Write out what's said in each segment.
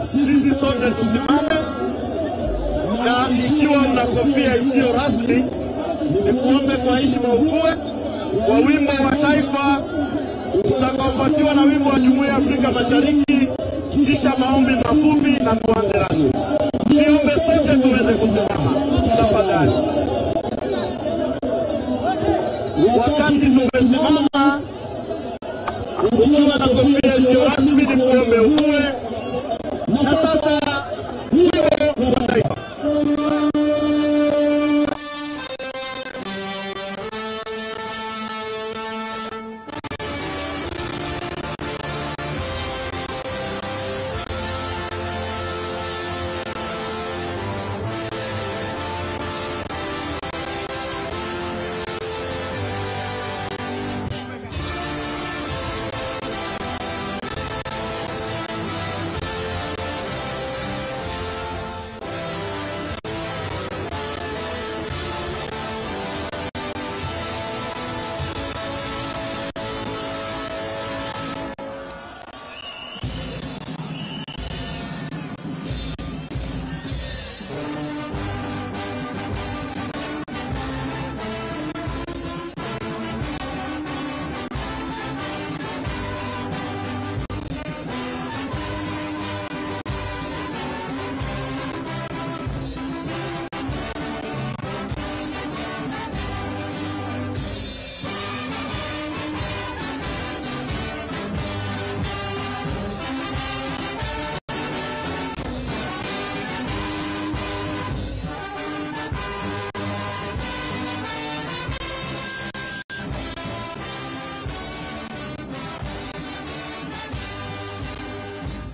sisi sote tusimame, na ikiwa una kofia isiyo rasmi, ni kuombe kwa heshima ukue kwa wimbo wa taifa utakaofuatiwa na wimbo wa Jumuiya ya Afrika Mashariki, kisha maombi mafupi na tuanze rasmi. Niombe sote tuweze kusimama tafadhali. Wakati tumesimama, ukiwa na kofia isiyo rasmi, ni kuombe ukue. Na sasa wimbo wa taifa.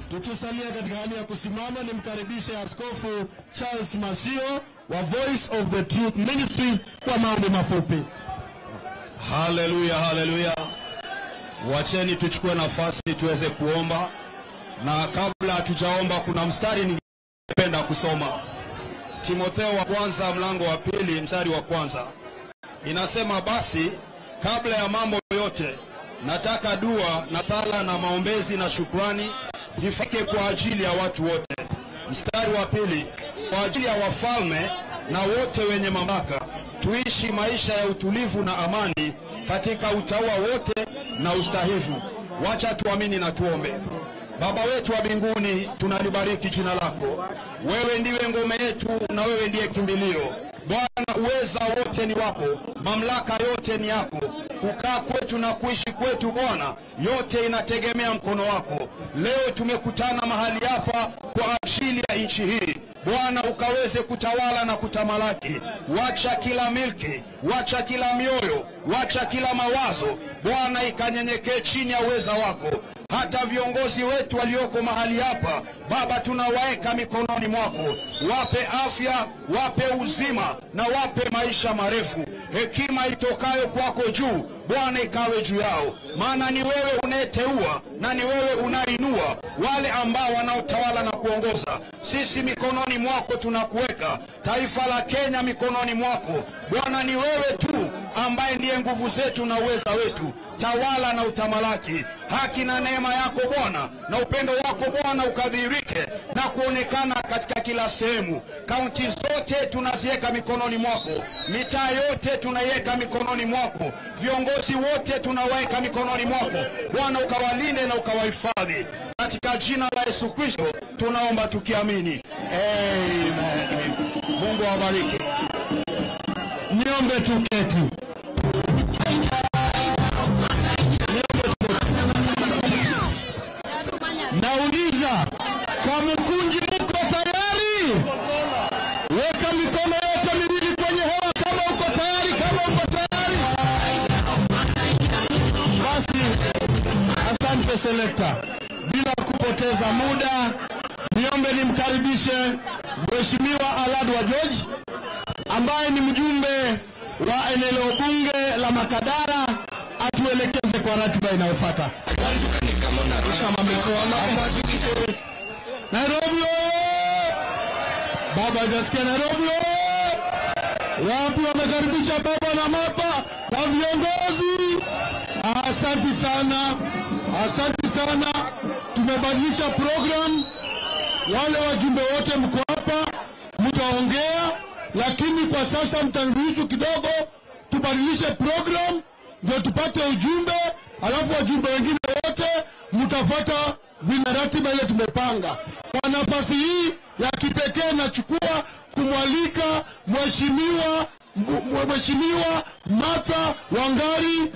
Tukisalia katika hali ya kusimama, nimkaribishe Askofu Charles Masio wa Voice of the Truth Ministries kwa maombi mafupi. Haleluya, haleluya. Wacheni tuchukue nafasi tuweze kuomba, na kabla hatujaomba kuna mstari ningependa kusoma. Timotheo wa kwanza mlango wa 2 mstari wa 1. Inasema, basi kabla ya mambo yote nataka dua na sala na maombezi na shukrani zifike kwa ajili ya watu wote. Mstari wa 2, kwa ajili ya wafalme na wote wenye mamlaka, tuishi maisha ya utulivu na amani katika utaua wote na ustahivu. Wacha tuamini na tuombe. Baba wetu wa mbinguni, tunalibariki jina lako. Wewe ndiwe ngome yetu na wewe ndiye kimbilio. Bwana, uweza wote ni wako, mamlaka yote ni yako. Kukaa kwetu na kuishi kwetu Bwana, yote inategemea mkono wako. Leo tumekutana mahali hapa kwa ajili ya nchi hii. Bwana, ukaweze kutawala na kutamalaki. Wacha kila milki, wacha kila mioyo, wacha kila mawazo Bwana ikanyenyekee chini ya uweza wako. Hata viongozi wetu walioko mahali hapa Baba, tunawaeka mikononi mwako. Wape afya, wape uzima na wape maisha marefu. Hekima itokayo kwako juu Bwana ikawe juu yao, maana ni wewe unayeteua na ni wewe unainua wale ambao wanaotawala na kuongoza. Sisi mikononi mwako tunakuweka, taifa la Kenya mikononi mwako Bwana. Ni wewe tu ambaye ndiye nguvu zetu na uweza wetu. Tawala na utamalaki. Haki na neema yako Bwana na upendo wako Bwana ukadhihirike na kuonekana katika kila sehemu. Kaunti zote tunaziweka mikononi mwako, mitaa yote tunaiweka mikononi mwako, viongozi wote tunaweka mikononi mwako Bwana. Ukawalinde na ukawahifadhi katika jina la Yesu Kristo tunaomba tukiamini, amen. Mungu awabariki. Niombe tuketi. Nauliza, Kamukunji mko tayari? Weka mikono yote miwili kwenye hewa kama uko tayari, kama uko tayari. Basi, asante selector. Bila kupoteza muda, niombe nimkaribishe Mheshimiwa Aladwa George ambaye ni mjumbe wa eneo bunge la Makadara, atuelekeze kwa ratiba inayofuata. Nairobi! Baba jasikia Nairobi! Wapi wamekaribisha baba na mapa na viongozi? Asante sana. Asante sana. Tumebadilisha program. wale wajumbe wote mko hapa, mtaongea, lakini kwa sasa mtaniruhusu kidogo tubadilishe program ndio tupate ujumbe, alafu wajumbe wengine wote mtafuata vile ratiba ile tumepanga. Kwa nafasi hii ya kipekee nachukua kumwalika Mheshimiwa Martha Wangari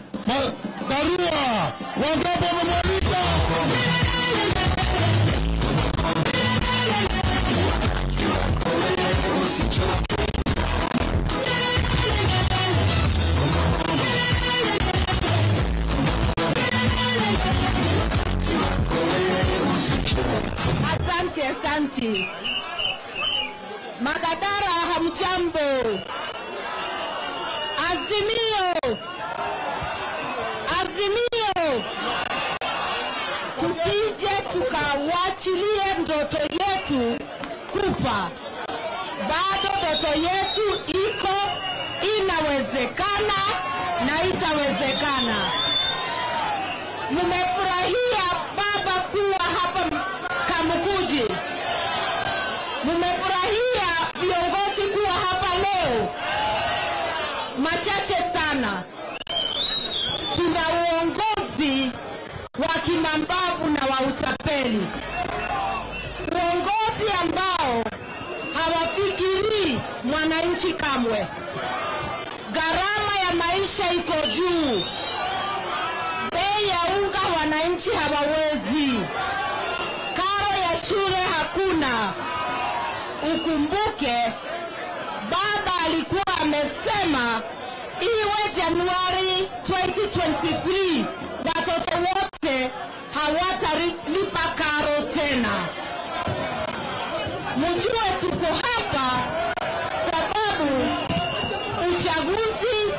Karua. Wangapi wamemwalika? Asante. Makadara hamjambo. Azimio. Tusije tukawachilie ndoto yetu kufa. Bado ndoto yetu iko, inawezekana na itawezekana. Mmefurahia baba kuwa hapa Kamukunji. Mmefurahia viongozi kuwa hapa leo. Machache sana. Tuna uongozi wa kimambavu na wa utapeli. Uongozi ambao hawafikiri mwananchi kamwe. Gharama ya maisha iko juu. Bei ya unga wananchi hawawezi. Karo ya shule hakuna. Ukumbuke baba alikuwa amesema iwe Januari 2023 watoto wote hawatalipa karo tena. Mjue tuko hapa sababu uchaguzi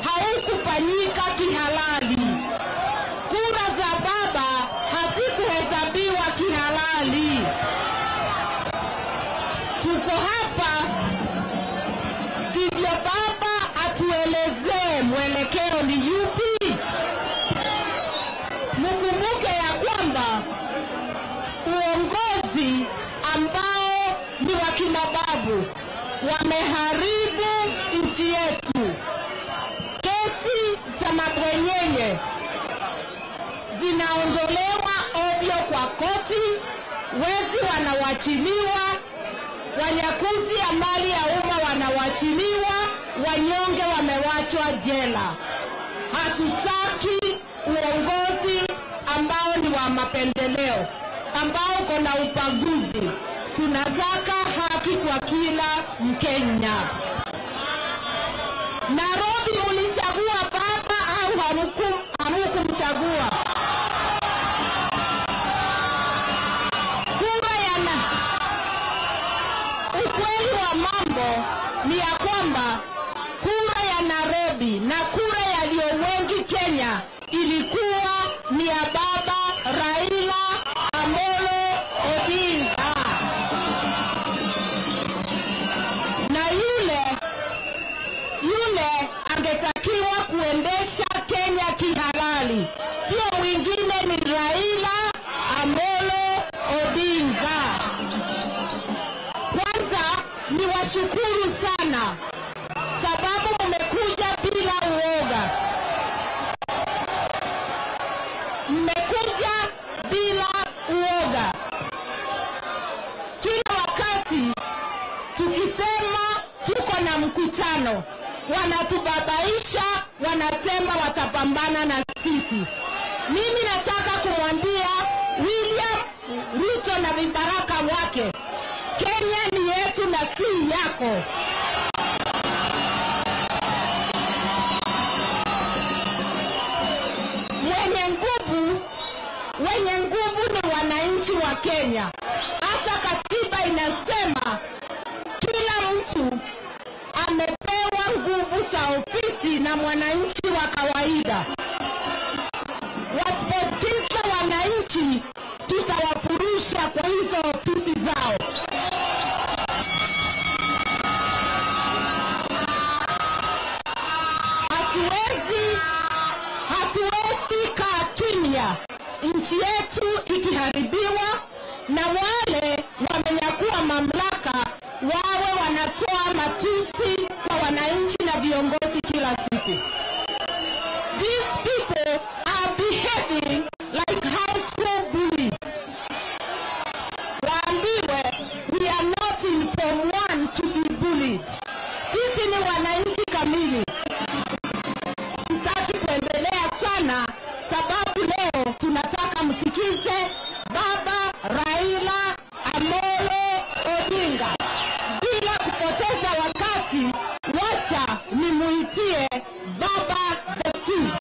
haukufanyika kihalali. Kura za baba hazikuhesabiwa kihalali. Tuko hapa ndivyo baba atuelezee mwelekeo ni yupi. Mkumbuke ya kwamba uongozi ambao ni wa kimababu wameharibu nchi yetu. Kesi za mabwenyenye zinaondolewa ovyo kwa koti, wezi wanawachiliwa, wanyakuzi ya mali ya umma wanawachiliwa, wanyonge wamewachwa jela. Hatutaki uongozi ambao ni wa mapendeleo, ambao kuna ubaguzi. Tunataka haki kwa kila Mkenya. Nairobi mlichagua baba au hamkumchagua? Ukweli wa mambo ni ya kwamba kura ya Nairobi na kura yaliyo wengi Kenya ilikuwa ni ya baba Raila Amolo Odinga. Na yule angetakiwa kuendesha Kenya kihalali, sio mwingine, ni Raila Amolo Odinga. Ni washukuru sana sababu mmekuja bila uoga. Mmekuja bila uoga. Kila wakati tukisema tuko na mkutano, wanatubabaisha, wanasema watapambana na sisi. Mimi nataka kumwambia William Ruto na vibaraka wake, Kenya ni yetu na si yako. Wenye nguvu ni wananchi wa Kenya. Hata katiba inasema kila mtu amepewa nguvu za ofisi na mwananchi wa kawaida. Wasiposikiza wananchi, tutawafurusha kwa hizo ofisi zao. Hatuwezi kaa kimya nchi yetu ikiharibiwa na wale mamlaka wawe wanatoa matusi kwa wananchi na viongozi kila siku. These people are behaving like high school bullies. Waambiwe, we are not in Form 1 to be bullied. Sisi ni wananchi kamili. Sitaki kuendelea sana sababu leo tunataka msikize Baba Raila Amolo Odinga. Bila kupoteza wakati, wacha nimuitie Baba the King.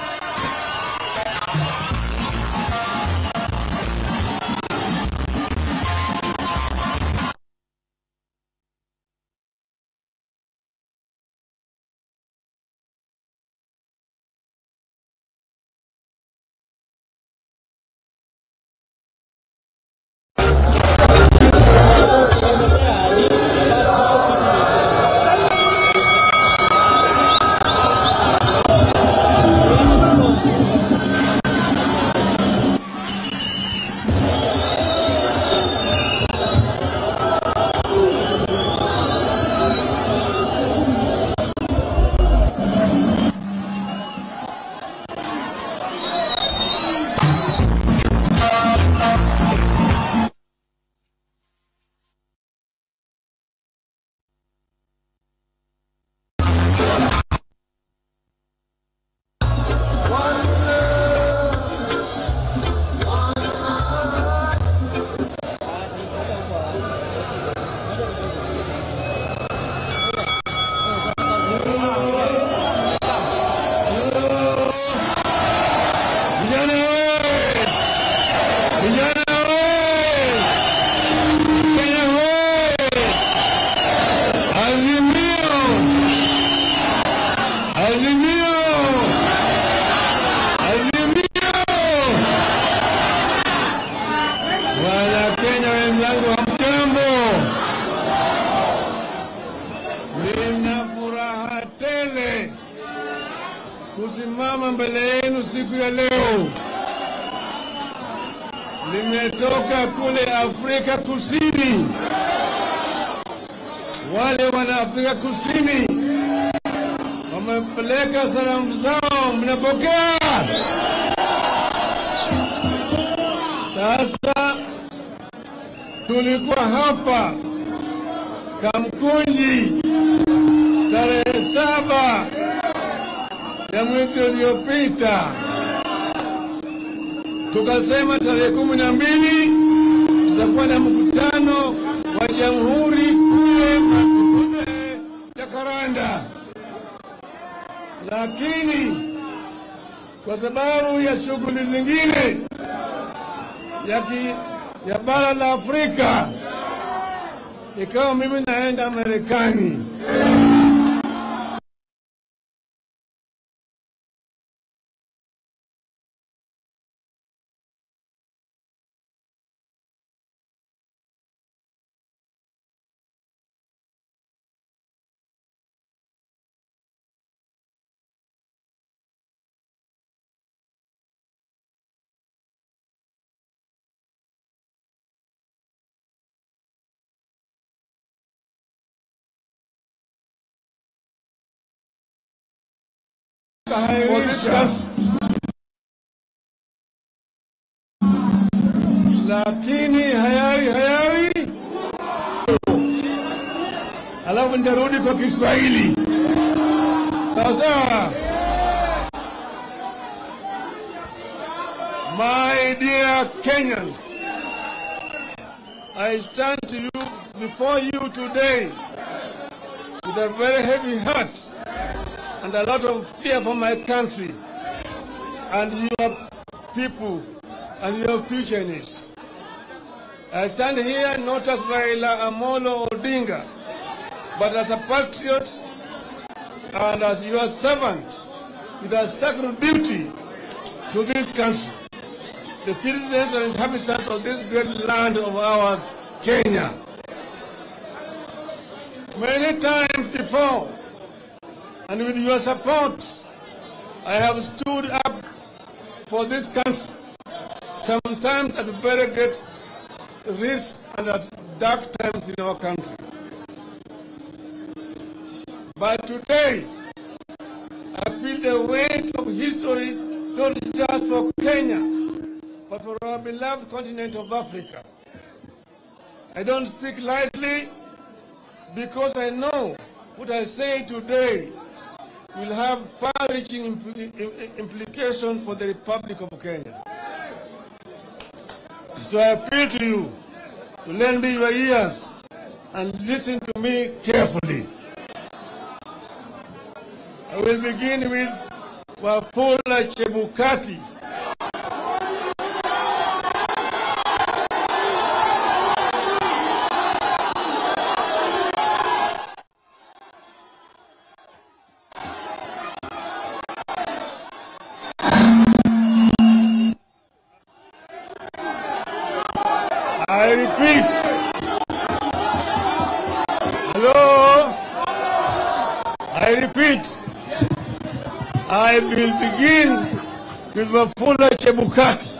Kusimama mbele yenu siku ya leo. Nimetoka kule Afrika Kusini. Wale wana Afrika Kusini wamepeleka salamu zao, mnapokea? Sasa tulikuwa hapa Kamukunji tarehe 7 ya mwezi uliopita, tukasema tarehe 12 tutakuwa na mkutano wa jamhuri kule Jakaranda, lakini kwa sababu ya shughuli zingine ya bara la Afrika ikawa mimi naenda Marekani. Lakini hayawi alafu nitarudi kwa Kiswahili. Sawa. My dear Kenyans, I stand to you before you today with a very heavy heart and a lot of fear for my country and your people and your future needs. I stand here not as Raila Amolo Odinga, but as a patriot and as your servant with a sacred duty to this country, the citizens and inhabitants of this great land of ours, Kenya. Many times before, and with your support, I have stood up for this country, sometimes at very great risk and at dark times in our country. But today, I feel the weight of history, not just for Kenya, but for our beloved continent of Africa. I don't speak lightly because I know what I say today will have far-reaching implications for the Republic of Kenya. So I appeal to you to lend me your ears and listen to me carefully. I will begin with Wafula Chebukati. I repeat. Hello? I repeat. I will begin with Wafula Chebukati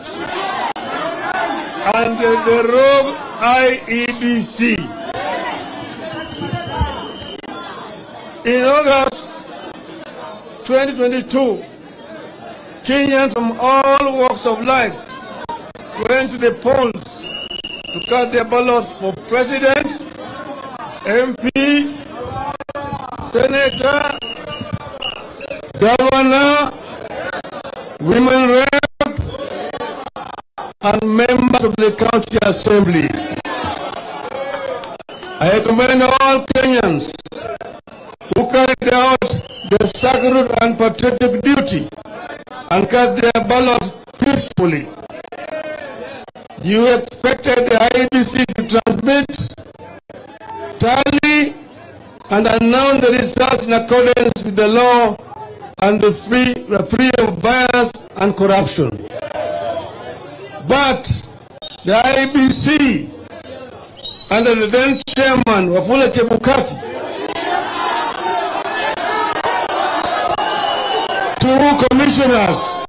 and the rogue IEBC. In August 2022, Kenyans from all walks of life went to the polls to cast their ballot for president, MP, senator, governor, women rep, and members of the county assembly. I commend all Kenyans who carried out their sacred and patriotic duty and cast their ballot peacefully. You expected the IEBC to transmit, tally, and announce the results in accordance with the law and the free of bias and corruption. But the IEBC, under the then chairman Wafula Chebukati, two commissioners,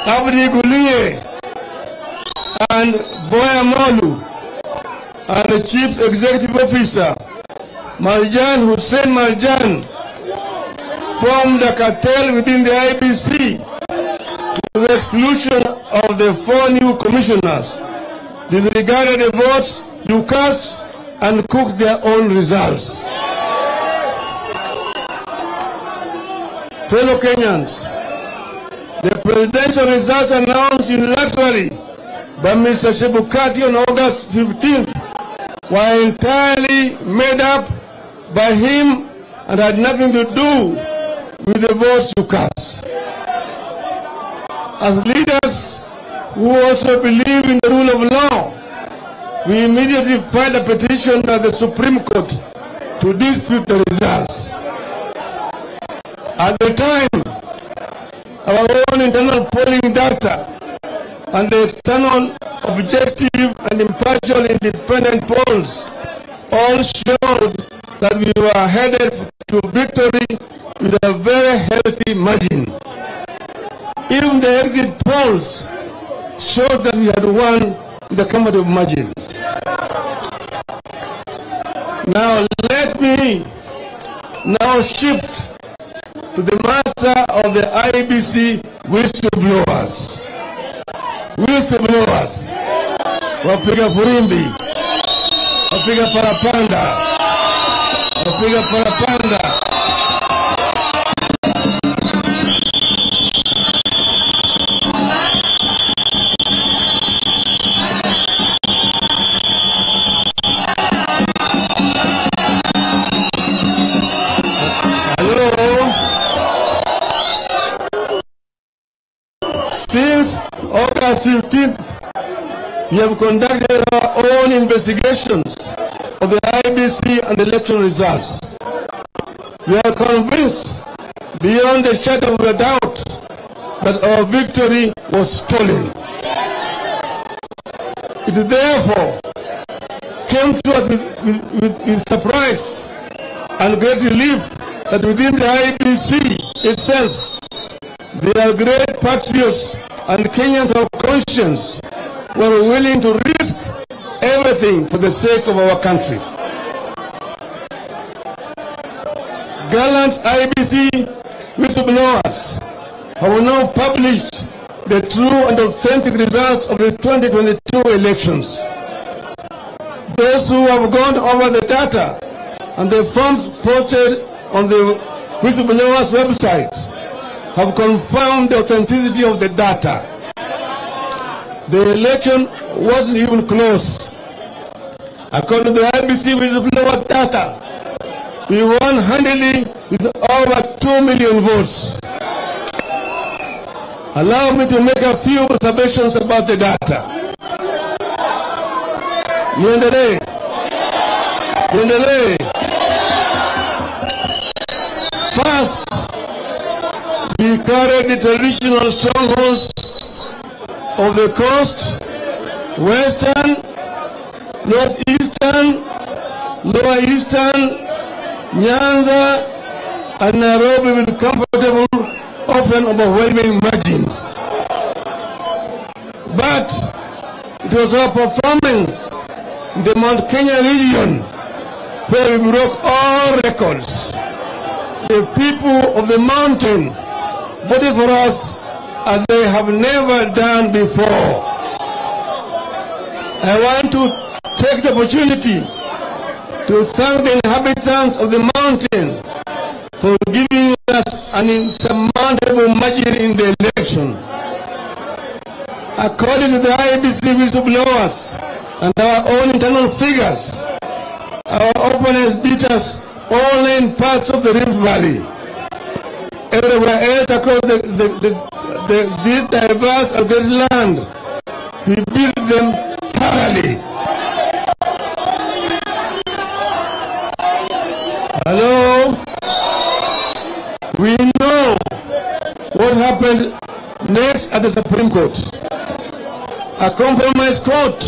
Abdi Gulie and Boya Molu, and the chief executive officer, Marjan Hussein Marjan, formed a cartel within the IEBC to the exclusion of the 4 new commissioners, disregarded the votes you cast and cooked their own results. Fellow Kenyans, the presidential results announced unilaterally by Mr. Chebukati on August 15th were entirely made up by him and had nothing to do with the votes you cast. As leaders who also believe in the rule of law, we immediately filed a petition at the Supreme Court to dispute the results. At the time, our own internal polling data and the external objective and impartial independent polls all showed that we were headed to victory with a very healthy margin. Even the exit polls showed that we had won with a comfortable margin. Now let me now shift to the matter of the IEBC whistleblowers. Whistleblowers, wapiga furimbi, wapiga parapanda, wapiga parapanda. Since August 15th, we have conducted our own investigations of the IEBC and the election results. We are convinced, beyond the shadow of a doubt, that our victory was stolen. It therefore came to us with surprise and great relief that within the IEBC itself, there are great patriots and Kenyans of conscience who are willing to risk everything for the sake of our country. Gallant IBC whistleblowers have now published the true and authentic results of the 2022 elections. Those who have gone over the data and the forms posted on the whistleblowers website have confirmed the authenticity of the data. The election wasn't even close. According to the IBC whistleblower data, we won handily with over 2 million votes. Allow me to make a few observations about the data. Niendelee. First, we carried the traditional strongholds of the coast, western, northeastern, lower eastern, Nyanza, and Nairobi with comfortable, often overwhelming margins. But it was our performance in the Mount Kenya region where we broke all records. The people of the mountain voted for us as they have never done before. I want to take the opportunity to thank the inhabitants of the mountain for giving us an insurmountable margin in the election. According to the IBC whistleblowers and our own internal figures, our opponents beat us all in parts of the Rift Valley. Everywhere else across this diverse and great land, we beat them thoroughly. Hello? We know what happened next at the Supreme Court. A compromise court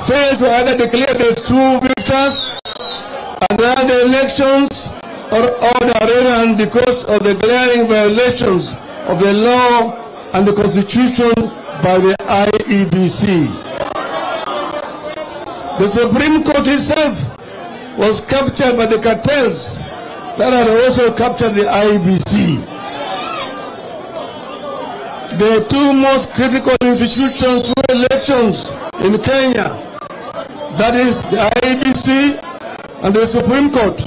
failed to either declare the true victors and run the elections or order rerun because of the glaring violations of the law and the Constitution by the IEBC. The Supreme Court itself was captured by the cartels that had also captured the IEBC. The two most critical institutions to elections in Kenya, that is the IEBC and the Supreme Court,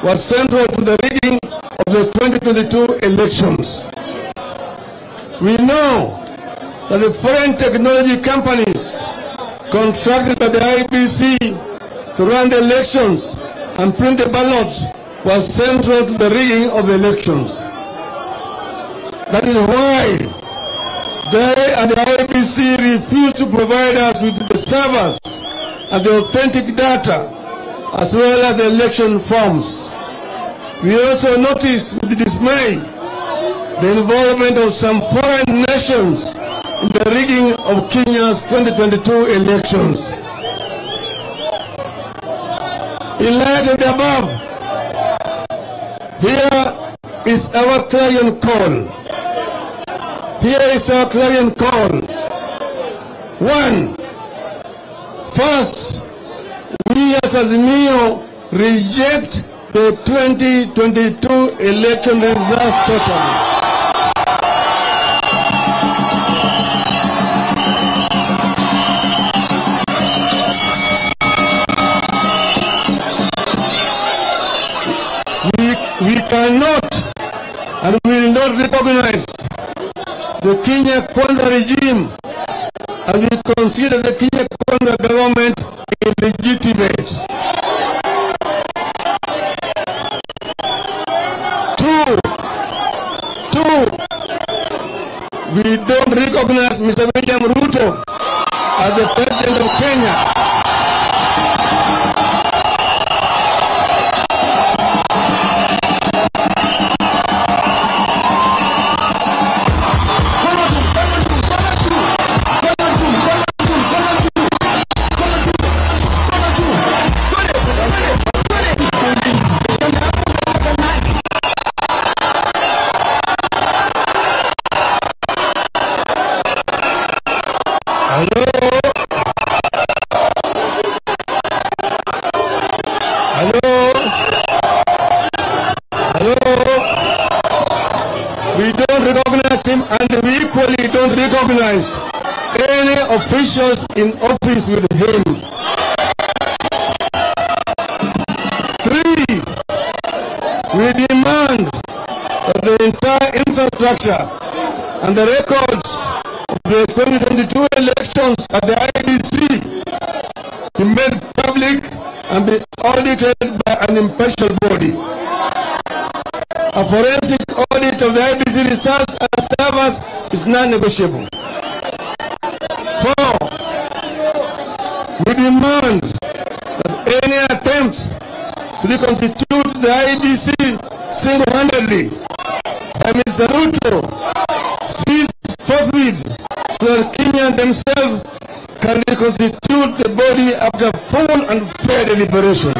was central to the rigging of the 2022 elections. We know that the foreign technology companies contracted by the IEBC to run the elections and print the ballots was central to the rigging of the elections. That is why they and the IEBC refused to provide us with the servers and the authentic data, as well as the election forms. We also noticed with dismay the involvement of some foreign nations in the rigging of Kenya's 2022 elections. In light of the above, here is our clarion call. Here is our clarion call. One, first, we as Azimio reject the 2022 election result totally. We cannot and will not recognize the Kenya Kwanza regime, and we consider the Kenya Kwanza government illegitimate. Two, we don't recognize Mr. William Ruto as the president of Kenya. honors him, and we equally don't recognize any officials in office with him. 3, we demand that the entire infrastructure and the records of the 2022 elections at the IBC be made public and be audited by an impartial body. A forensic audit of the IBC results and servers is non-negotiable. 4, we demand that any attempts to reconstitute the IBC single-handedly by Mr. Ruto cease forthwith so that Kenyans themselves can reconstitute the body after full and fair deliberation.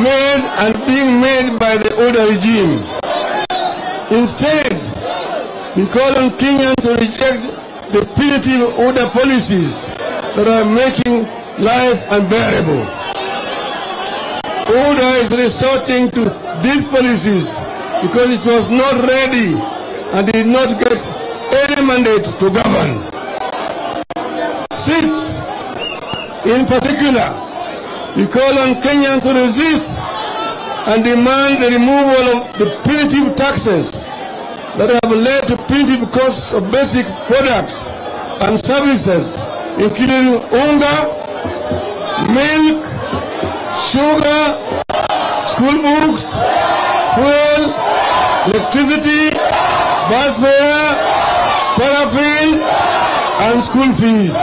Made and being made by the older regime. Instead, we call on Kenyans to reject the punitive older policies that are making life unbearable. Order is resorting to these policies because it was not ready and did not get any mandate to govern. 6, in particular, we call on Kenyans to resist and demand the removal of the punitive taxes that have led to punitive costs of basic products and services, including unga, milk, sugar, school books, fuel, electricity, bus fare, paraffin, and school fees.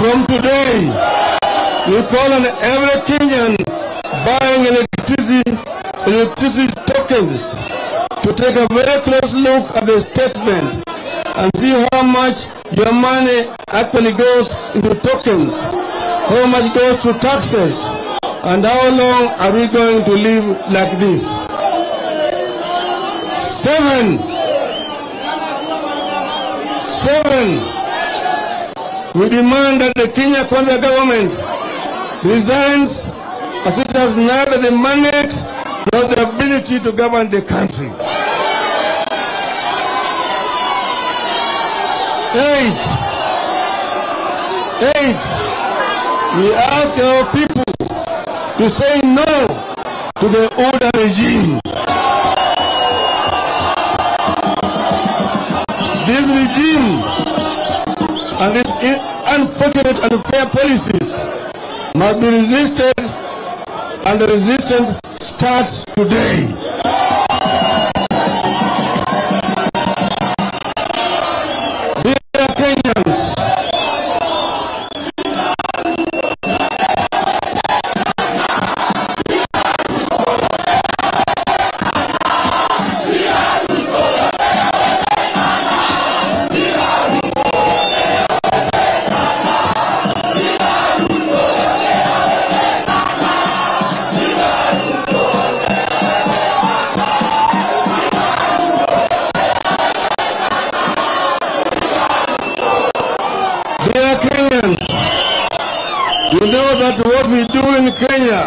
From today, we call on every Kenyan buying electricity tokens to take a very close look at the statement and see how much your money actually goes into tokens, how much goes to taxes, and how long are we going to live like this. 7, we demand that the Kenya Kwanza government resigns as it has neither the mandate nor the ability to govern the country. 8, we ask our people to say no to the older regime. This regime and its unfortunate and unfair policies must be resisted, and the resistance starts today. Dear Kenyans, you know that what we do in Kenya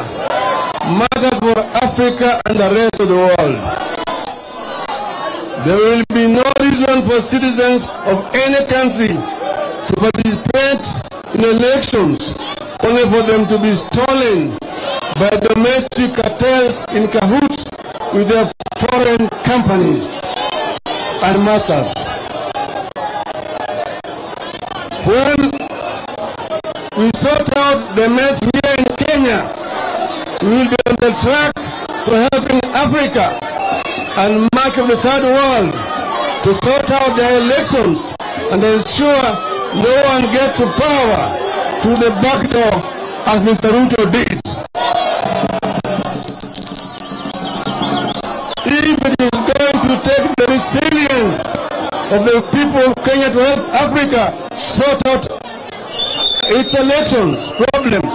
matters for Africa and the rest of the world. There will be no reason for citizens of any country to participate in elections only for them to be stolen by domestic cartels in cahoots with their foreign companies and masters. When we sort out the mess here in Kenya, we will be on the track to helping Africa and much of the third world to sort out their elections and ensure no one gets to power through the back door as Mr. Ruto did. If it is going to take the resilience of the people of Kenya to help Africa sort out its elections problems,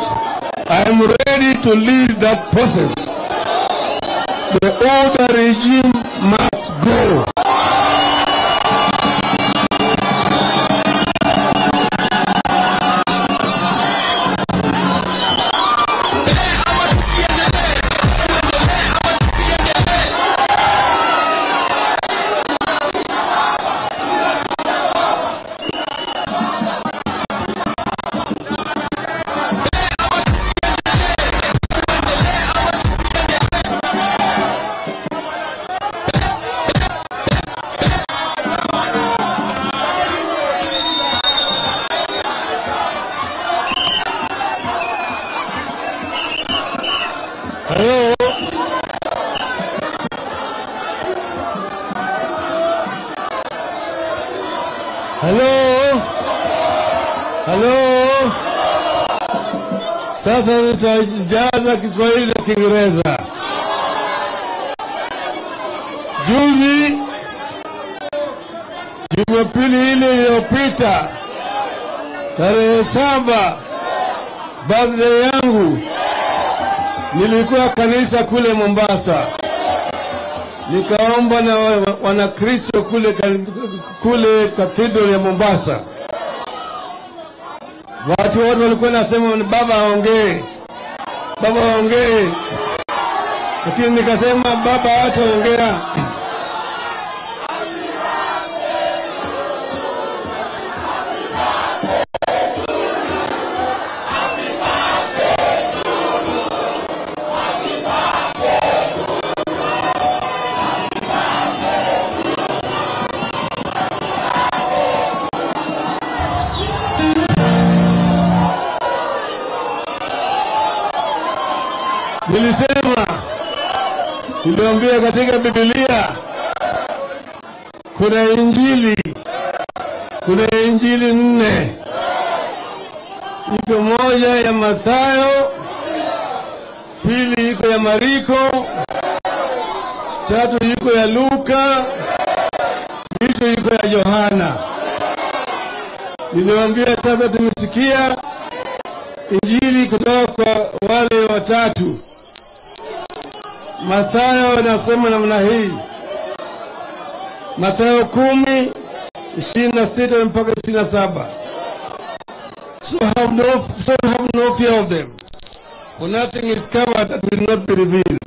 I am ready to lead that process. The older regime must go. Hello? Hello? Hello? Sasa nitajaza Kiswahili na Kiingereza. Juzi Jumapili ile iliyopita tarehe 7 birthday yangu, nilikuwa kanisa kule Mombasa, nikaomba na wanakristo kule cathedral ya Mombasa. Watu wote walikuwa nasema baba aongee, baba aongee, lakini nikasema baba hataongea. Nilisema, niliambia katika Biblia kuna injili 4. Iko moja ya Mathayo, pili iko ya Mariko, 3 iko ya Luka, mwisho iko ya Yohana. Niliwaambia sasa tumesikia injili kutoka kwa wale watatu. Mathayo anasema namna hii, Mathayo 10:26 mpaka 27. So have no fear of them, for nothing is covered that will not be revealed,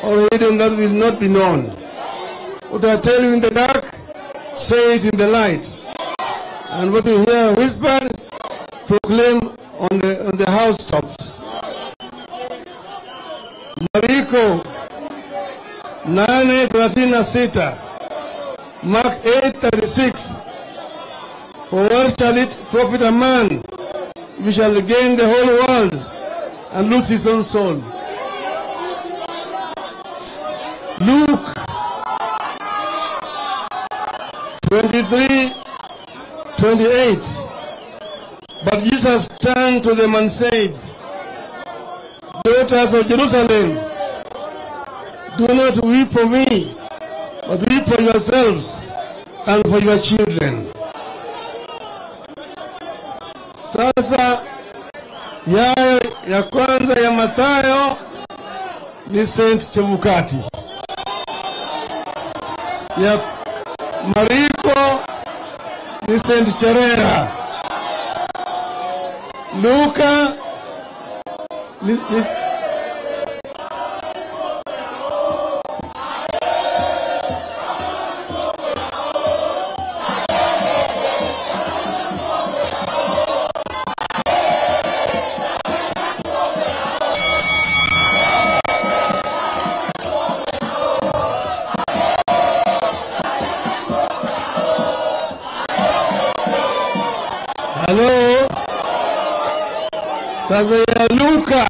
or hidden that will not be known. What I tell you in the dark, say it in the light, and what you hear whispered, proclaim on the housetops. Mariko 8:36, Mark 8:36. For what shall it profit a man if he shall gain the whole world and lose his own soul? Luke 23:28. But Jesus turned to them and said, Daughters of Jerusalem, do not weep for me, but weep for yourselves and for your children. Sasa yayo ya kwanza ya Mathayo ni Saint Chebukati, ya Mariko ni Saint Cherera, Luka ni Sasa ya Luka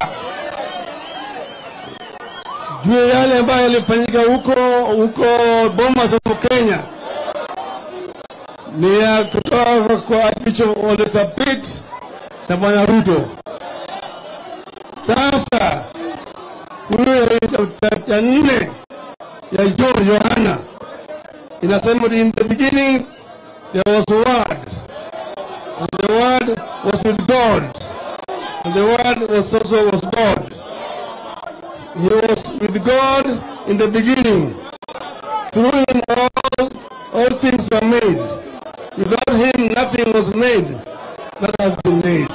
juu yale ambayo yalifanyika huko Bomas of Kenya ni ya kutoka kwa Bishop Olesapit na Bwana Ruto. Sasa huyo ya nne ya Yohana inasema, in the beginning there was a word, and the word was with God, and the word was also was God. He was with God in the beginning. Through him all things were made. Without him nothing was made that has been made.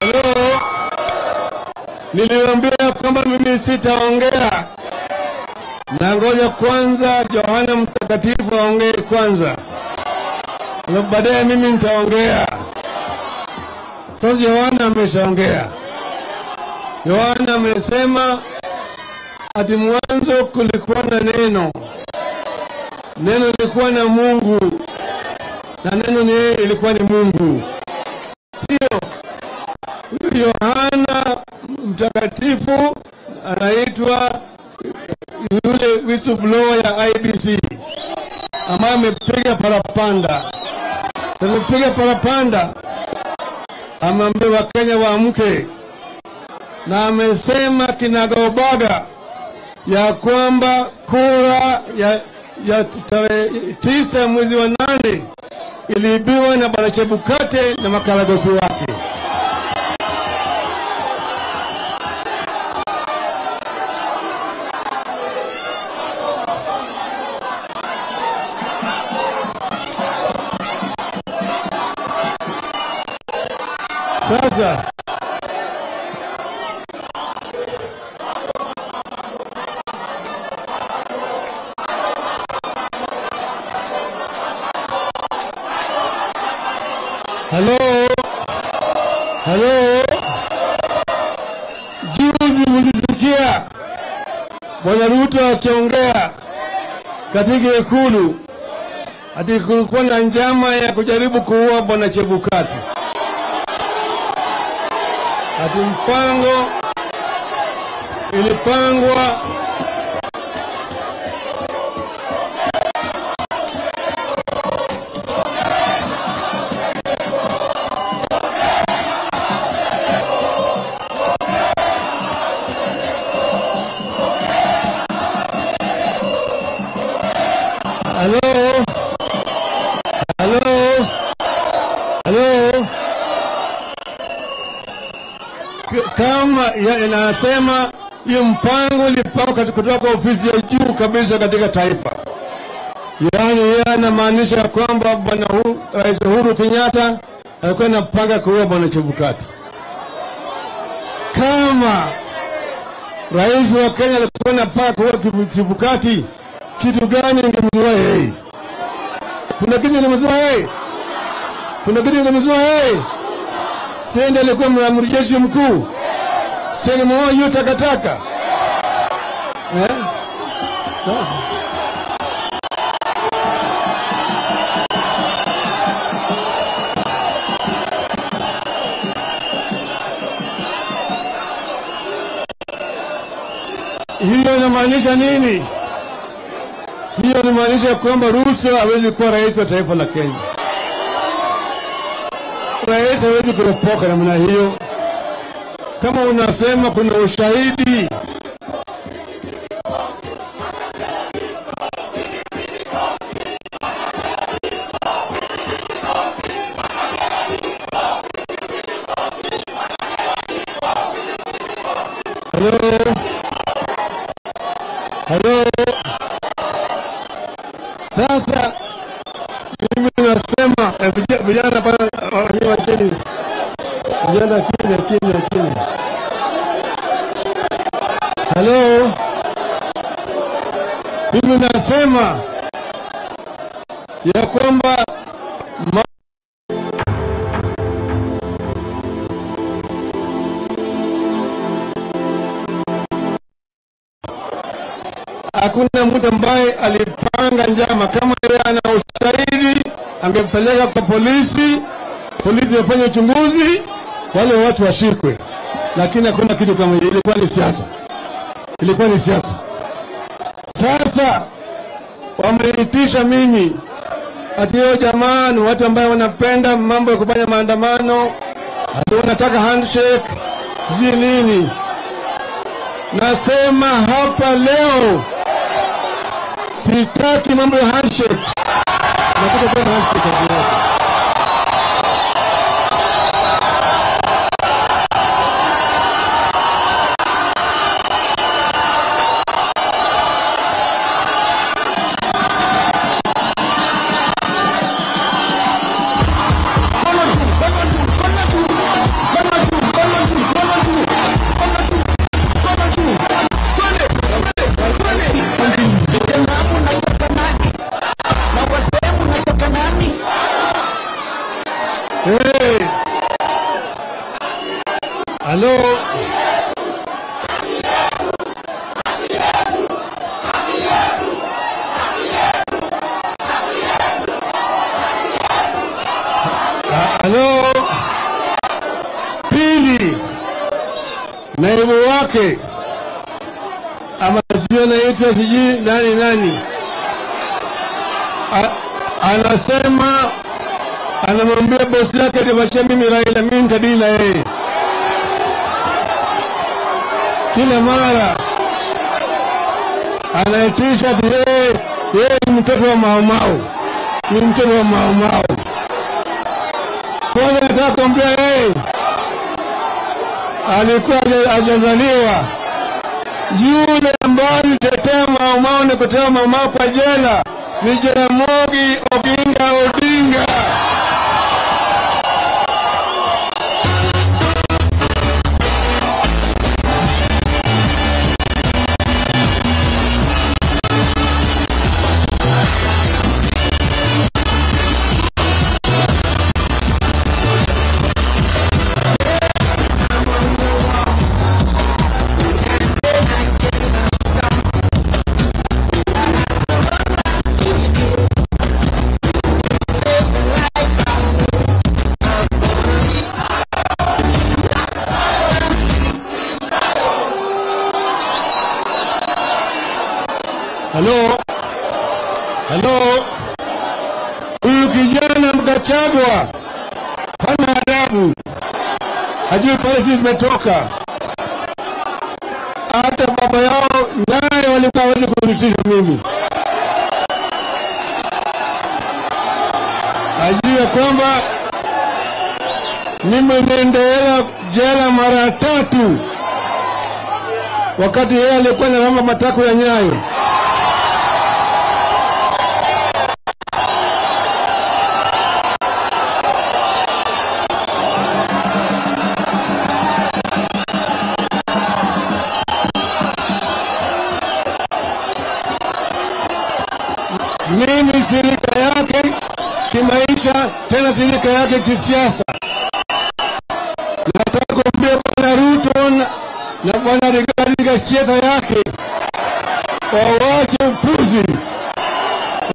Hello. Niliwaambia kwamba mimi sitaongea. Na ngoja kwanza Yohana Mtakatifu aongee kwanza. Na baadaye mimi nitaongea. Sasa Yohana ameshaongea. Yohana amesema ati mwanzo kulikuwa na neno. Neno lilikuwa na Mungu. Na neno ni ilikuwa ni Mungu. Sio Yohana Mtakatifu anaitwa yule whistleblower ya IBC ambaye amepiga parapanda. Amepiga parapanda, ameambia Wakenya waamke, na amesema kinagaubaga ya kwamba kura ya tarehe 9 mwezi wa 8 iliibiwa na Bwana Chebukate na makaragosi wake. Sasa Hello. Juzi mlisikia Bwana Ruto akiongea katika Ikulu ati kulikuwa na njama ya kujaribu kuua Bwana Chebukati. Ati mpango ilipangwa Hello. Kama inasema hiyo mpango ulipangwa kutoka kwa ofisi ya juu kabisa katika taifa. Yaani yeye anamaanisha kwamba Bwana Rais Uhuru Kenyatta alikuwa anapanga kuua Bwana Chebukati. Kama Rais wa Kenya alikuwa anapanga kuua Chebukati, kitu gani ingemzua yeye? Kuna kitu ingemzua yeye? Sende alikuwa mwanamuri jeshi mkuu. Sende mwa hiyo takataka. Sasa hiyo inamaanisha nini? Hiyo inamaanisha kwamba Ruto hawezi kuwa rais wa taifa la Kenya. Rais hawezi kuropoka namna hiyo. Kama unasema kuna ushahidi, Hello. Sasa mimi nasema vijana pale wacheni. Vijana kimya. Hello. Mimi nasema ya kwamba hakuna mtu ambaye alipanga njama. Kama yeye ana ushahidi angepeleka kwa polisi, polisi wafanye uchunguzi, wale watu washikwe. Lakini hakuna kitu kama hiyo. Ilikuwa ni siasa, ilikuwa ni siasa. Sasa wameitisha mimi ati hiyo jamaa ni watu ambao wanapenda mambo ya kufanya maandamano, ati wanataka handshake, sijui nini. Nasema hapa leo sitaki mambo ya handshake. Nataka tena handshake kwa wote. Hey. Hello. Hello. Pili. Naibu wake ama sio naitwa sijui nani anasema, anamwambia bosi yake nimwachie mimi Raila, mimi nitadili na yeye. Kila mara anaitisha yeye ni mtoto wa Maumau, ni mtoto wa Maumau. Kwanza nataka kuambia yeye alikuwa hajazaliwa. Yule ambaye alitetea Maumau na kutoa Maumau kwa jela ni Jaramogi Oginga Odinga. Hello. Huyu kijana Mgachagua hana adabu, hajui pale sisi tumetoka. Hata baba yao naye walikuwa hawezi kunitisha mimi. Hajui kwamba mimi nimeenda jela mara 3 wakati yeye alikuwa na mama matako ya Nyayo. Mimi shirika yake kimaisha, tena shirika yake kisiasa. Nataka kuambia Bwana Ruto na Bwana Rigathi Gachagua yake wawache upuzi.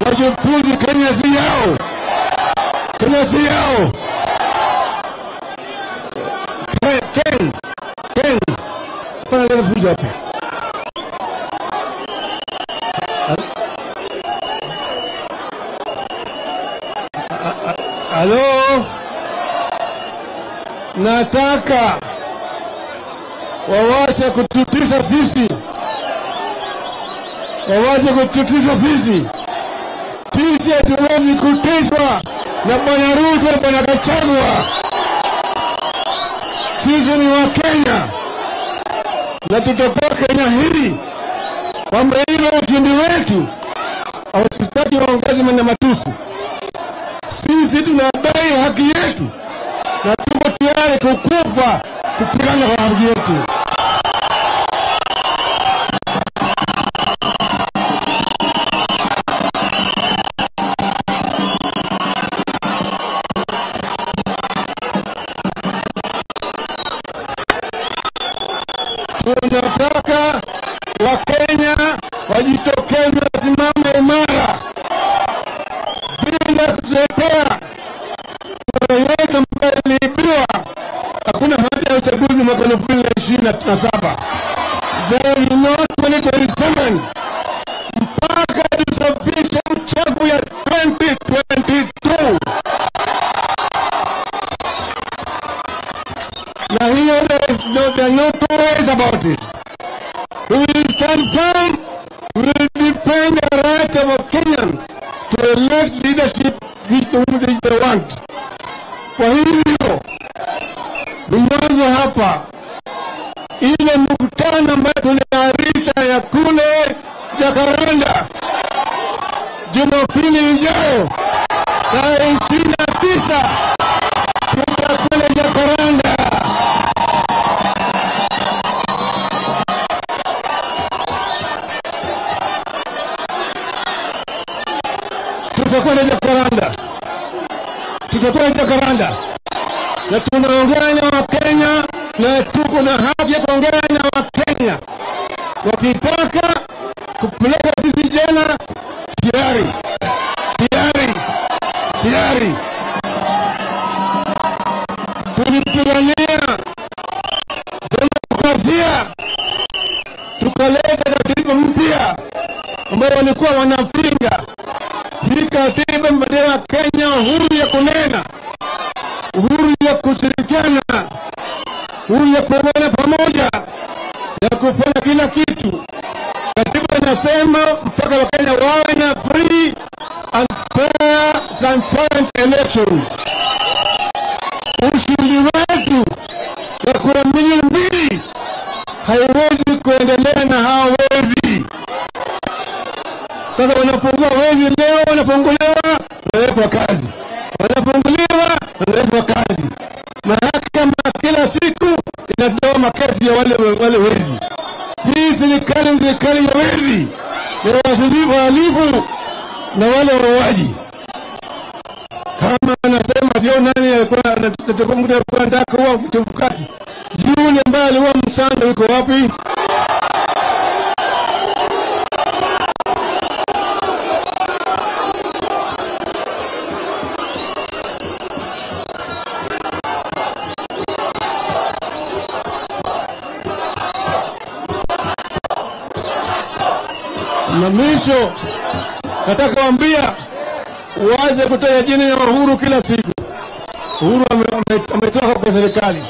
Wache upuzi. Kenya si yao, Kenya si yao. Ken pana leo fuja hapa. Halo, nataka wawache kututisha sisi, wawache kututisha sisi. Sisi hatuwezi kutishwa na Bwana Ruto na Bwana Gachagua. Sisi ni wa Kenya na tutakuwa Kenya hii. Kwamba hilo ushindi wetu, hawasitaki waongeze na matusi. Sisi tunadai haki yetu na tuko tayari kukufa kupigana kwa haki yetu. there is not 2027 mpaka tusafishe uchafu ya 2022. Na hiyo there are no two ways about it. We will stand firm. We will defend the right of Kenyans to elect leadership which they want. Kwa hivyo ni mwanzo hapa, ile mkutano ambayo tuliahirisha ya kule Jakaranda Jumapili ijayo tarehe 29 tutakwenda Jakaranda. Tutakwenda Jakaranda na tunaongea na Wakenya na tuko na haki ya kuongea na Wakenya. Wakitaka kupeleka sisi jela, tayari. Tulipigania demokrasia, tukaleta katiba mpya ambayo walikuwa wanapinga. Hii katiba imepatia Kenya uhuru ya kunena, uhuru ya kushirikiana, uhuru ya kuungana pamoja, ya kufanya kila kitu. Katiba inasema mpaka Wakenya wawe na free and fair transparent elections. Ushindi wetu ya kura milioni 2 haiwezi kuendelea na hawezi. Sasa wanafungua wezi leo, wanafunguliwa, wanawekwa kazi. Wanafunguliwa, wanawekwa kazi. Mahakama kila siku inatoa makesi ya wale wezi. Hii serikali ni serikali ya wezi, ya wahalifu na wale wauaji. Kama anasema sio nani alikuwa anataka kuwa mchukati, yule ambaye aliua Msanga yuko wapi? Na mwisho nataka kuambia waze kutoa jina ya Uhuru kila siku. Uhuru ametoka kwa serikali,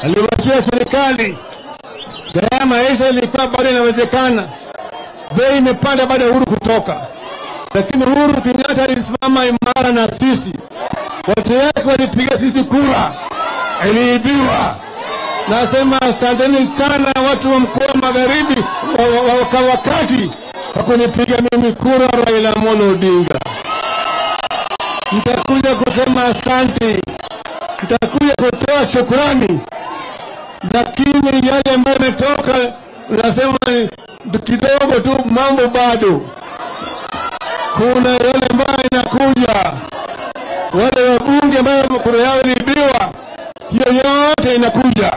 aliwachia serikali, gharama maisha ilikuwa bado inawezekana, bei imepanda baada ya Uhuru kutoka, lakini Uhuru Kenyatta alisimama imara na sisi. Watu yake walipiga sisi kura, iliibiwa. Nasema asanteni sana watu wa mkoa Magharibi wakati wakunipiga mimi kura Raila Odinga. Nitakuja kusema asante, nitakuja kutoa shukrani, lakini yale ambayo yametoka nasema kidogo tu, mambo bado. Kuna yale ambayo inakuja, wale wabunge ambao kura yao iliibiwa, hiyo yote inakuja.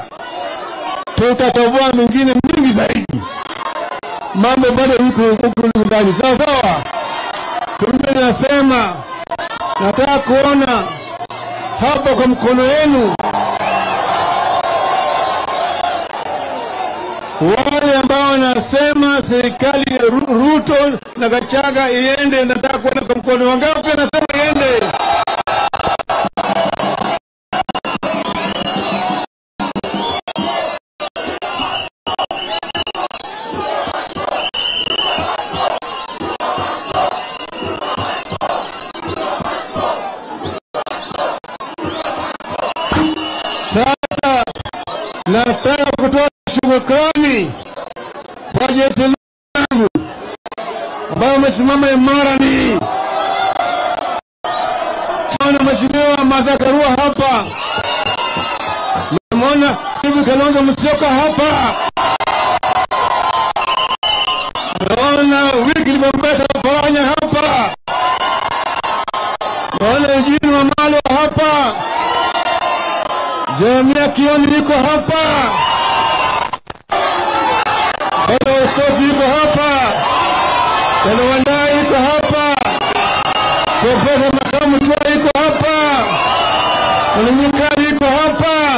Tutatoboa mingine mingi zaidi. Mambo bado huko ndani. Sawa. Mimi nasema nataka kuona hapa kwa mkono wenu wale ambao wanasema serikali Ruto na Gachagua iende. Nataka kuona kwa mkono wangapi nasema iende. Sasa nataka kutoa shukrani kwa jeshi langu ambao wamesimama imara. Ni sana Mheshimiwa Martha Karua hapa, namuona hivi Kalonzo Musyoka hapa, naona wiki Mombasa Paranya hapa, naona Eugene Wamalwa hapa, Jeremia Kioni yuko hapa, Bwana Sosi yuko hapa, Bwana Wandai yuko hapa, Profesa Makamu Chua yuko hapa, Bwana Nyikari yuko hapa,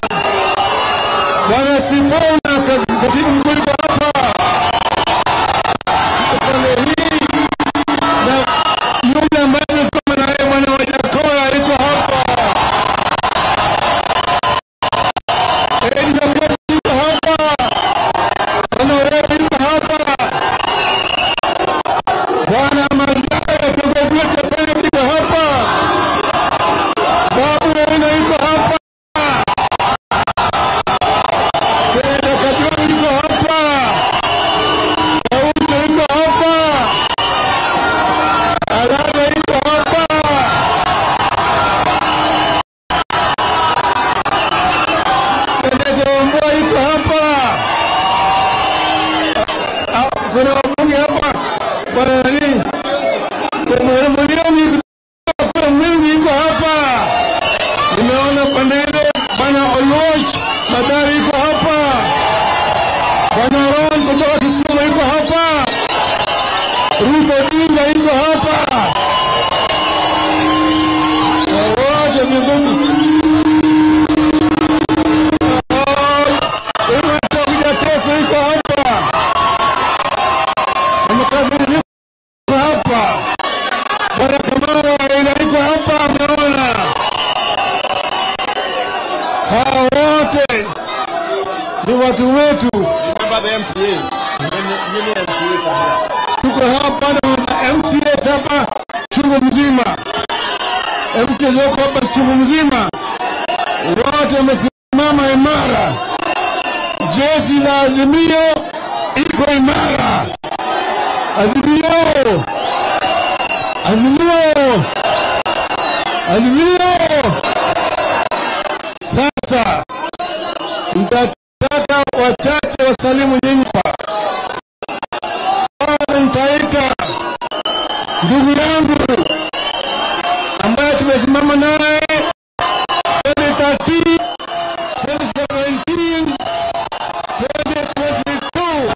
Bwana Sifuna katibu mkuu yuko hapa, Kuna wabunge hapa bwana nani? Kuna mwingi iko hapa. Nimeona panele bwana Oloch Madari iko hapa. Bwana Ron kutoka Kisumu iko hapa. Odinga iko hapa. Wote miongoni iko hapa. Mkazi iko hapa. Bwana Kamara Raila iko hapa, mnaona. Hao wote ni watu wetu. Tuko hapa na MCS hapa chungu mzima. MCS wako hapa chungu mzima. Wote wamesimama imara. Jeshi la Azimio iko imara. Azimio! Azimio! Azimio! Sasa nitataka wachache wasalimu nyinyi hapa. Kwanza nitaita ndugu yangu ambaye tumesimama naye 2013, 2017, 2022.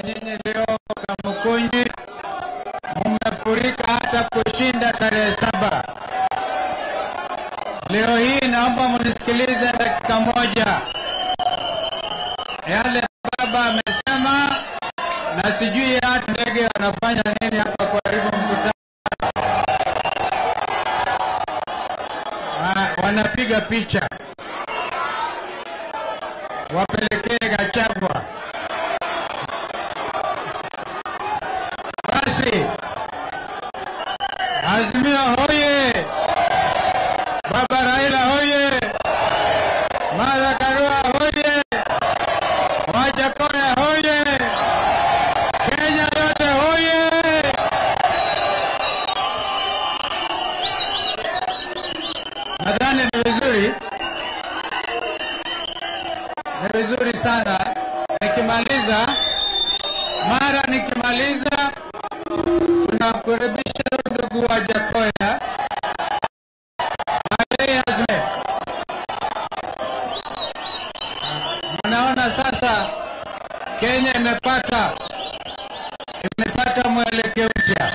Nyinyi leo Kamukunji mmefurika hata kushinda tarehe 7. Leo hii naomba mnisikilize dakika moja. Yale baba amesema na sijui hata ndege wanafanya nini hapa kwa hivyo mkutano. Wanapiga picha. Wapelekee Gachagua. Azimio hoye! Baba Raila hoye! Martha Karua hoye! Wajakoya hoye! Kenya yote hoye! Nadhani ni vizuri sana nikimaliza tunakaribisha ndugu wa Jakoya Azme. Mnaona sasa Kenya imepata mwelekeo mpya.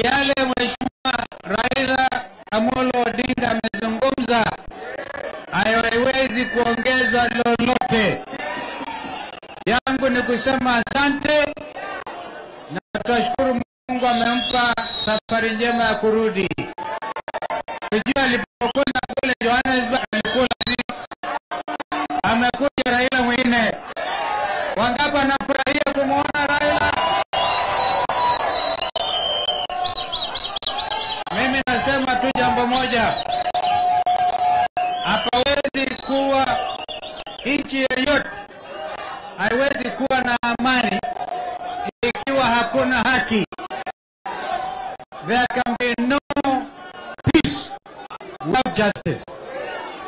Yale Mheshimiwa Raila Amolo Odinga amezungumza haiwezi kuongezwa lolote. Yangu ni kusema asante na tunashukuru Mungu amempa safari njema ya kurudi. Sijui alipokwenda kule Johannesburg alikuwa amekuja Raila mwingine. Wangapi wanafurahia kumuona Raila? Mimi nasema tu jambo moja. Hapawezi kuwa nchi yoyote haiwezi kuwa na amani ikiwa hakuna haki. There can be no peace without justice.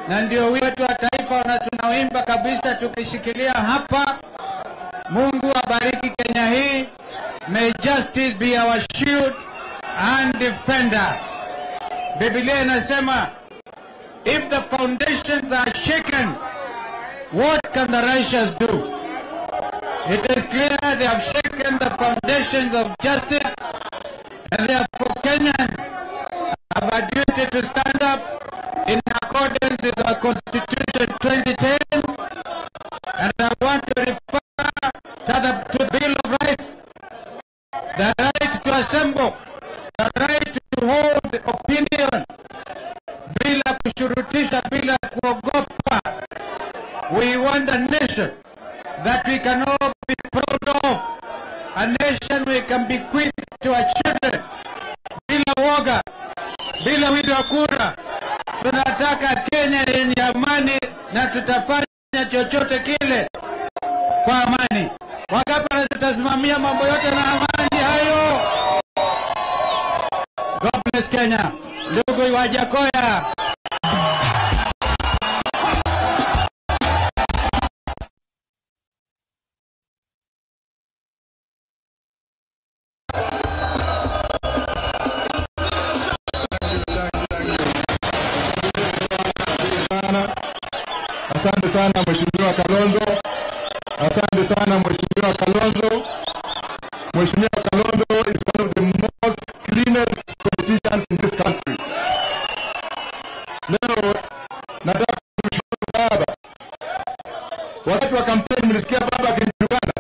Na ndio wetu wa taifa na tunaimba kabisa tukishikilia hapa. Mungu abariki Kenya hii. May justice be our shield and defender. Biblia inasema if the foundations are shaken, what can the righteous do? It is clear they have shaken the foundations of justice, and therefore Kenyans to stand up in accordance with the Constitution 2010, and I want to refer to the Bill of Rights, the right to assemble, the right to hold opinion, bila kushurutisha, bila kuogopa. We want a nation that we can all be proud of, a nation we can bequeath to our children, bila woga, bila wizi wa kura. Tunataka Kenya yenye amani na tutafanya chochote kile kwa amani. Wakati tutasimamia mambo yote na amani hayo. God bless Kenya. Ndugu wa Jakoya. Asante sana Mheshimiwa Kalonzo. Asante sana Mheshimiwa Kalonzo. Mheshimiwa Kalonzo is one of the most cleanest politicians in this country. Leo nataka kumshukuru baba. Wakati wa kampeni mlisikia baba akinitukana.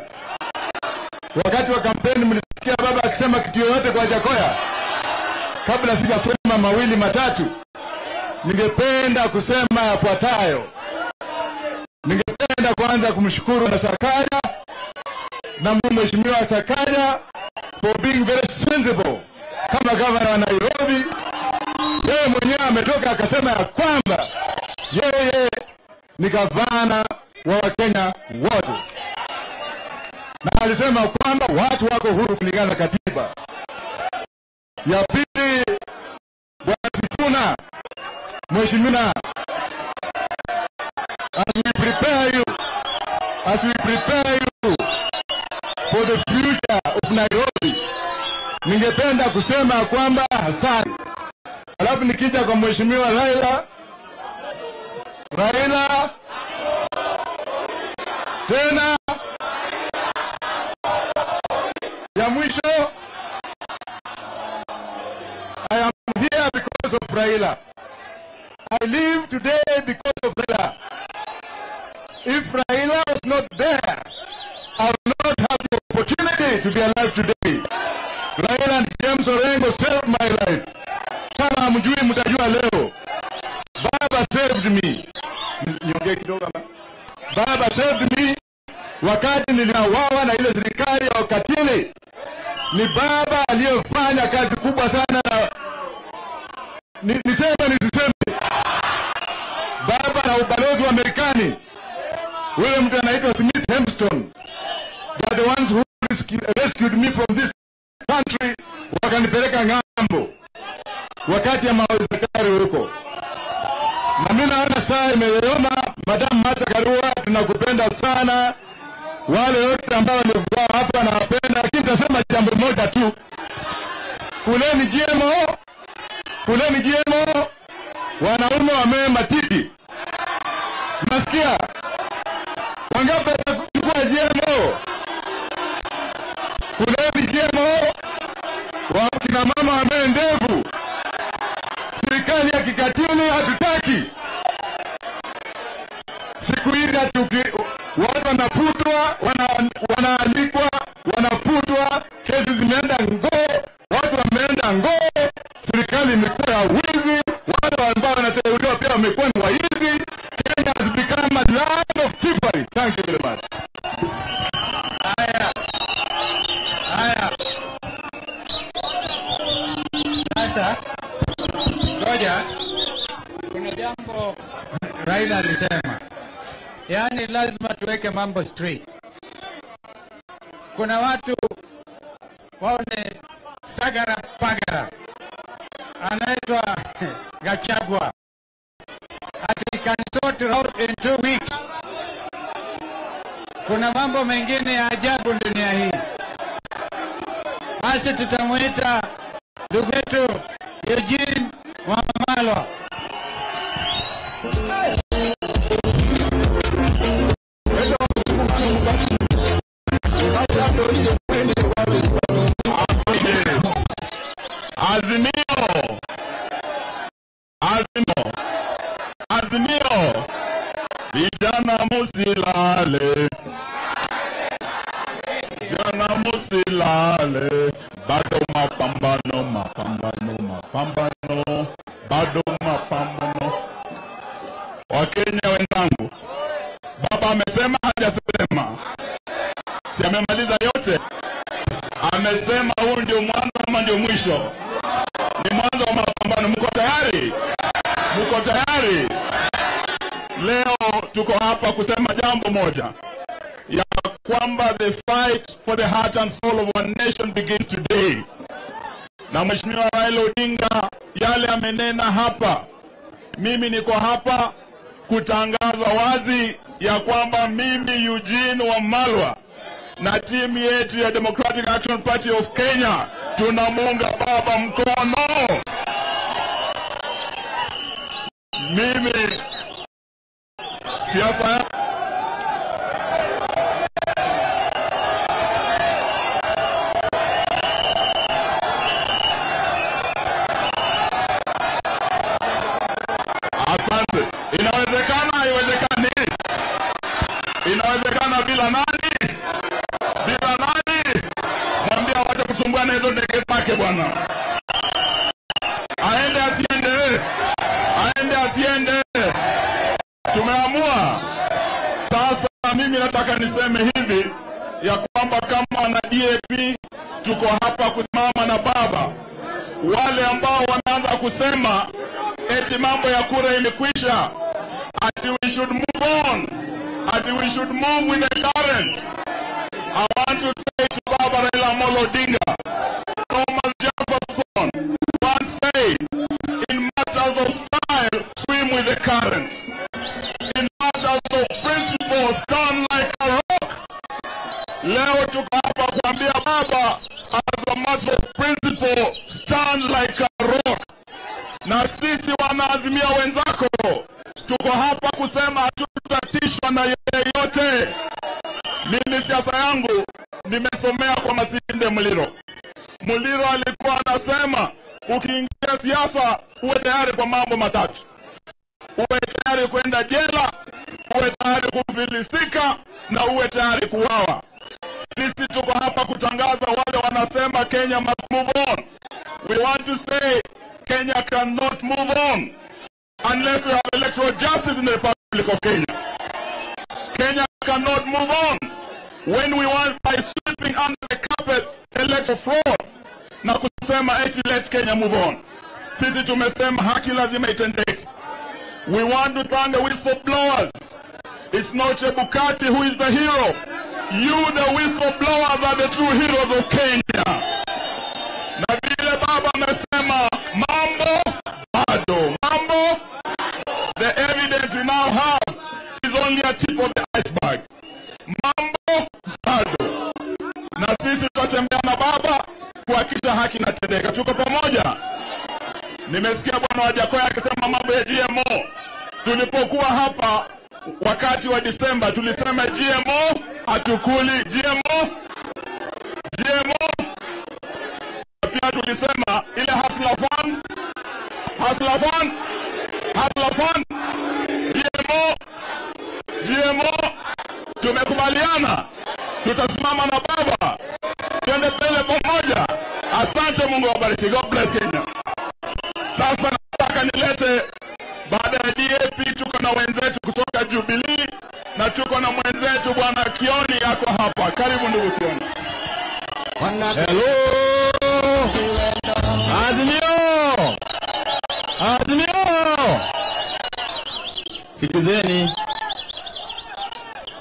Wakati wa kampeni mlisikia baba akisema kitu yoyote kwa Jakoya. Kabla sijasema mawili matatu, ningependa kusema yafuatayo. Ningependa kwanza kumshukuru na Sakaja na Mheshimiwa Sakaja for being very sensible kama governor wa Nairobi. Yeye mwenyewe ametoka akasema ya kwamba yeye ni gavana wa Wakenya wote, na alisema kwamba watu wako huru kulingana na katiba. Ya pili, Bwana Sifuna, Mheshimiwa, as we prepare you for the future of Nairobi, ningependa kusema kwamba asante. Alafu nikija kwa Mheshimiwa Raila tena ya mwisho, I am here because of Raila. I live today because of Raila. If Raila was not there, I would not have the opportunity to be alive today. Raila and James Orengo saved my life. Kama hamjui mtajua leo. Baba saved me. Niongee kidogo ama? Baba saved me wakati niliuawa na ile serikali ya ukatili. Ni baba aliyefanya kazi kubwa sana na niseme. Baba na ubalozi wa Marekani, yule mtu anaitwa Smith Hempstone, they are the ones who rescued me from this country, wakanipeleka ngambo wakati ya mawazikari huko. Na mimi naona saa imeyoyoma. Madam Martha Karua, tunakupenda sana. Wale wote ambao walikuwa hapa na wapenda, lakini nitasema jambo moja tu. Kuleni GMO, wanaume wamee matiki. Nasikia wangapi watachukua GMO? Kuleni GMO, wakina mama wamee ndevu. Serikali ya kikatili hatutaki. Siku hizi watu wanafutwa, wanaalikwa, wanafutwa, kesi zimeenda ngoo, watu wameenda ngoo, serikali imekuwa ya wizi, watu ambao wanateuliwa pia wamekuwa ni waizi. Kenya has become a land of thievery. Thank you very much. Haya. Sasa ngoja, kuna jambo Raila alisema, yaani lazima tuweke mambo straight. Kuna watu waone sagara pagara, anaitwa Gachagua, ati can sort it out in 2 weeks. Kuna mambo mengine ya ajabu dunia hii. Basi tutamuita ndugu yetu Eugene Wamalwa. Azimio jana musilale, jana musilale, bado mapambano, mapambano, mapambano, bado mapambano. Wakenya wenzangu, baba amesema hajasema? Si amemaliza yote? Amesema huu ndio mwanzo ama ndio mwisho? Ni mwanzo wa mapambano. Mko tayari? Mko tayari? Leo tuko hapa kusema jambo moja, ya kwamba the fight for the heart and soul of our nation begins today. Na Mheshimiwa Raila Odinga yale amenena hapa, mimi niko hapa kutangaza wazi ya kwamba mimi Eugene Wamalwa na timu yetu ya Democratic Action Party of Kenya tunamuunga baba mkono. Mimi siasa asante. Inawezekana, haiwezekani? Inawezekana bila nani? Bila nani? Mwambia wacha kusumbua na hizo ndege zake bwana. Aende asiende? Aende asiende? Tumeamua. Sasa mimi nataka niseme hivi ya kwamba kama wana DAP tuko hapa kusimama na baba. Wale ambao wanaanza kusema eti mambo ya kura imekwisha, ati we should move on, ati we should move with the current. I want to say to Baba Raila Amolo Odinga, Thomas Jefferson once said, in matters of style, swim with the current. In matters of principle, stand like a rock. Leo tuko hapa kuambia baba, as a matter of principle, stand like a rock. Na sisi wanaazimia wenzako, tuko hapa kusema hatutatishwa na yeyote. Mimi siasa yangu nimesomea kwa Masinde Muliro. Muliro alikuwa anasema ukiingia siasa uwe tayari kwa mambo matatu. Uwe tayari kwenda jela, uwe tayari kufilisika, na uwe tayari kuuawa. Sisi tuko hapa kutangaza wale wanasema Kenya must move on. We want to say Kenya cannot move on unless we have electoral justice in the Republic of Kenya. Kenya cannot move on when we want by sweeping under the carpet electoral fraud na kusema eti let Kenya move on. Sisi tumesema haki lazima itendeke. We want to thank the whistleblowers. It's not Chebukati who is the hero. You, the whistleblowers, are the true heroes of Kenya. Na vile baba amesema mambo bado. Mambo, the evidence we now have is only a tip of the iceberg. Mambo bado. Na sisi tutatembea na baba kuhakikisha haki inatendeka. Tuko pamoja. Nimesikia bwana Wajakoya akisema mambo ya GMO. Tulipokuwa hapa wakati wa Disemba tulisema GMO hatukuli. GMO pia tulisema ile Hustler Fund GMO tumekubaliana tutasimama na baba twende mbele pamoja. Asante, Mungu awabariki. God bless Kenya. Sasa nataka nilete baada ya DAP tuko na wenzetu kutoka Jubilee na tuko na mwenzetu bwana Kioni yako hapa. Karibu ndugu Kioni. Hello. Azimio.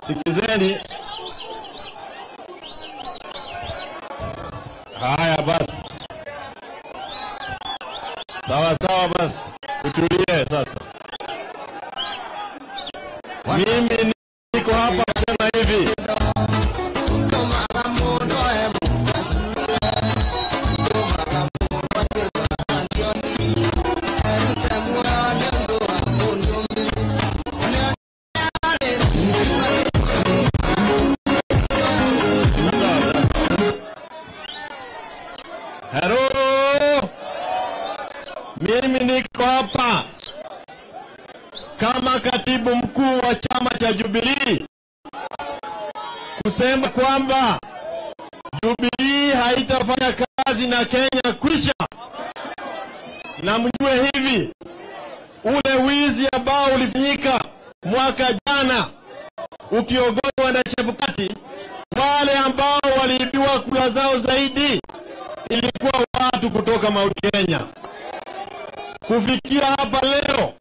Sikizeni. Haya basi. Sawa basi. Utulie sasa. Mimi niko hapa kusema hivi. Mimi niko hapa kama katibu mkuu wa chama cha Jubilee kusema kwamba Jubilee haitafanya kazi na Kenya kwisha. Na mjue hivi, ule wizi ambao ulifanyika mwaka jana ukiongozwa na Chebukati, wale ambao waliibiwa kura zao zaidi ilikuwa watu kutoka Mount Kenya. Kufikia hapa leo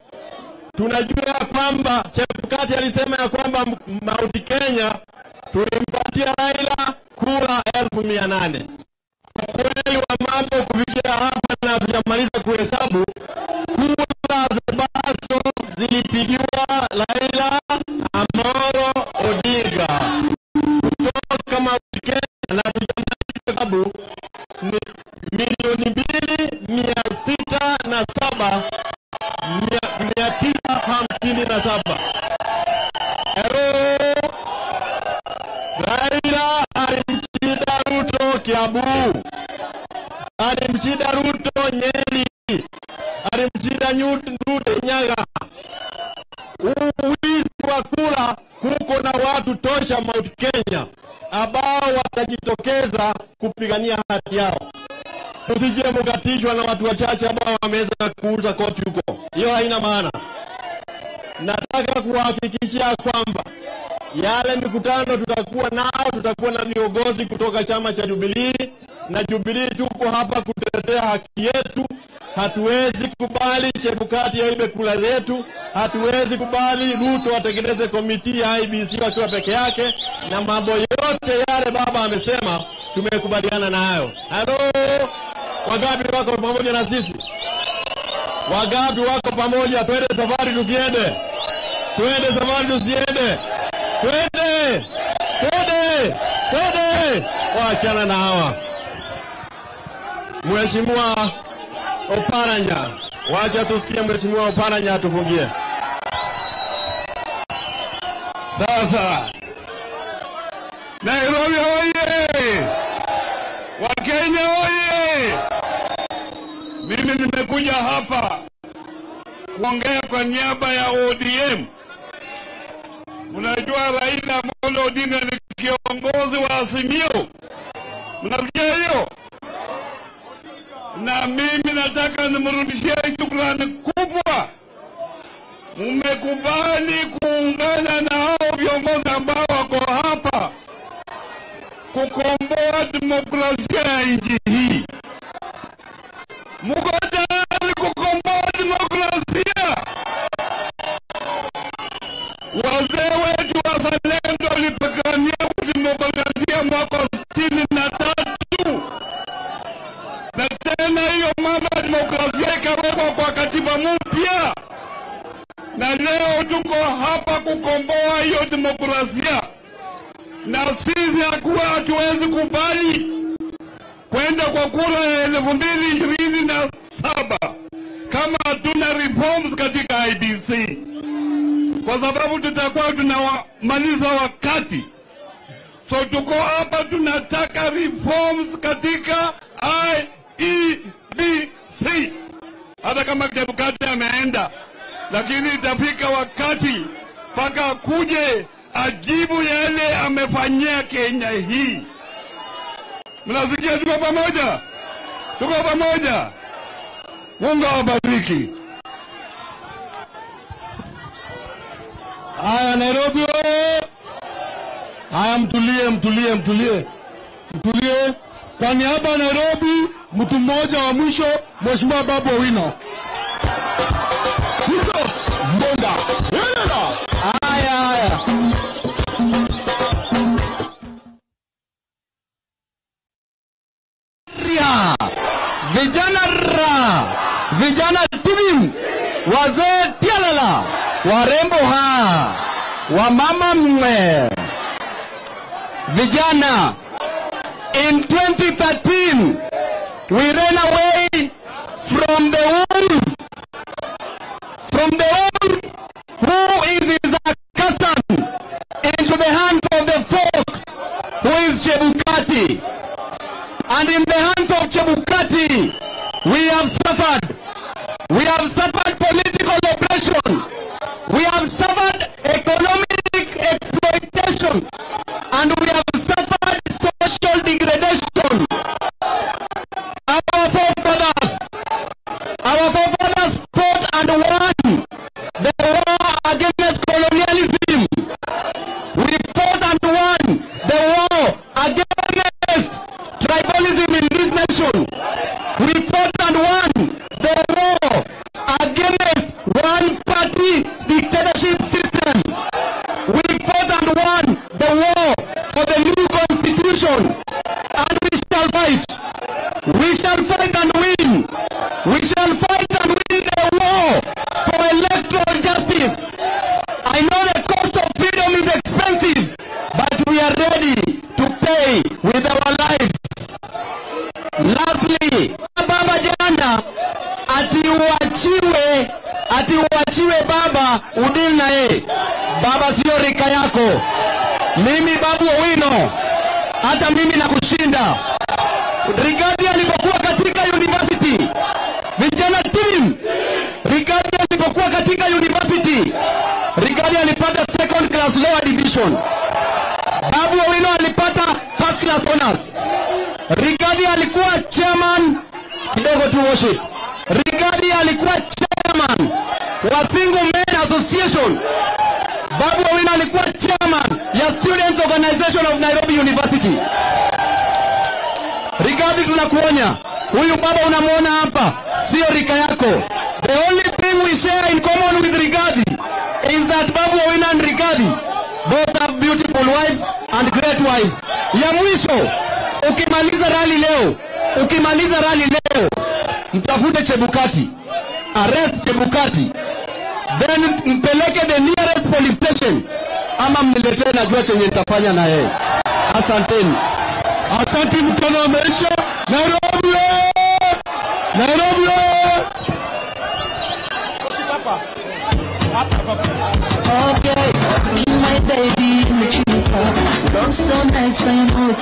tunajua kwamba Chebukati alisema ya kwamba Mount Kenya tulimpatia Raila kura 800,000. Kweli wa mambo kufikia hapa na kujamaliza kuhesabu kura ambazo zilipigiwa Raila Amolo Odinga kutoka Mount Kenya na kujamaliza sababu ni 2,607,957. Raila alimshinda Ruto Kiambu, alimshinda Ruto Nyeri, alimshinda Ruto Nyaga. Uwizi wa kura, kuko na watu tosha Mount Kenya ambao watajitokeza kupigania haki yao. Usije mkatishwa na watu wachache ambao wameweza kuuza koti huko. Hiyo haina maana. Nataka kuhakikishia kwamba yale mikutano tutakuwa na viongozi kutoka chama cha Jubilee, na Jubilee tuko hapa kutetea haki yetu. Hatuwezi kubali Chebukati aibe kura zetu. Hatuwezi kubali Ruto atengeneze komiti ya IBC akiwa peke yake, na mambo yote yale baba amesema tumekubaliana nayo. Halo, wangapi wako pamoja na sisi? Wangapi wako pamoja? Twende safari tusiende. Twende safari tusiende. Twende. Twende. Twende. Waachana na hawa. Mheshimiwa Oparanya, wacha tusikie Mheshimiwa Oparanya atufungie. Sasa Nairobi oye! Wakenya oye! Mimi nimekuja hapa kuongea kwa niaba ya ODM. Unajua Raila Amolo Odinga ni kiongozi wa Azimio. Mnasikia hiyo? Na mimi nataka nimrudishie shukrani kubwa. Mmekubali kuungana na hao viongozi ambao wako hapa kukomboa demokrasia ya nchi hii. Mko tayari kukomboa demokrasia? Wazee wetu wazalendo walipigania demokrasia mwaka 63. Na tena hiyo mambo ya demokrasia ikawekwa kwa katiba mpya. Na leo tuko hapa kukomboa hiyo demokrasia. Na sisi hatuwezi kubali kwenda kwa kura ya 2027 kama hatuna reforms katika IBC, kwa sababu tutakuwa tunamaliza wakati. So tuko hapa tunataka reforms katika IEBC. Hata kama Chebukati ameenda, lakini itafika wakati mpaka kuje ajibu yale amefanyia Kenya hii. Mnasikia tuko pamoja? Tuko pamoja. Mungu awabariki. Haya Nairobi. Haya mtulie. Kwa niaba ya Nairobi, mtu mmoja wa mwisho, Mheshimiwa Babu Owino. Hitos Mbonga. Haya. Vijana tibim, wazee tialala, warembo wamama mwe. Vijana, in 2013 we ran away from the wolf who is his cousin, into the hands of the fox who is Chebukati. And in the hands of Chebukati, we have suffered. We have suffered political oppression. We have suffered a We shall fight and win the war for electoral justice. I know the cost of freedom is expensive, but we are ready to pay with our lives. Lastly, Baba jana atiuachiwe Baba Odinga Baba sio rika yako. Mimi Babu Owino, hata mimi nakushinda. Rigathi alipokuwa katika university, vijana team, Rigathi alipokuwa katika university, Rigathi alipata second class lower division. Babu Owino alipata first class honors. Rigathi alikuwa chairman kidogo tu worship. Rigathi alikuwa chairman wa Single Men Association. Babu Owino alikuwa chairman ya Students Organization of Nairobi University. Rigathi tunakuonya, huyu baba unamuona hapa sio rika yako. The only thing we share in common with Rigathi is that Babu Owino and Rigathi both have beautiful wives and great wives. Ya mwisho, ukimaliza rally leo, mtafute Chebukati, arrest Chebukati, then mpeleke the nearest police station, ama mniletee najua chenye nitafanya na yeye. Asanteni. Asante, mkono umeisha. Nairobi! Nairobi! Okay, my baby, love so nice, I am all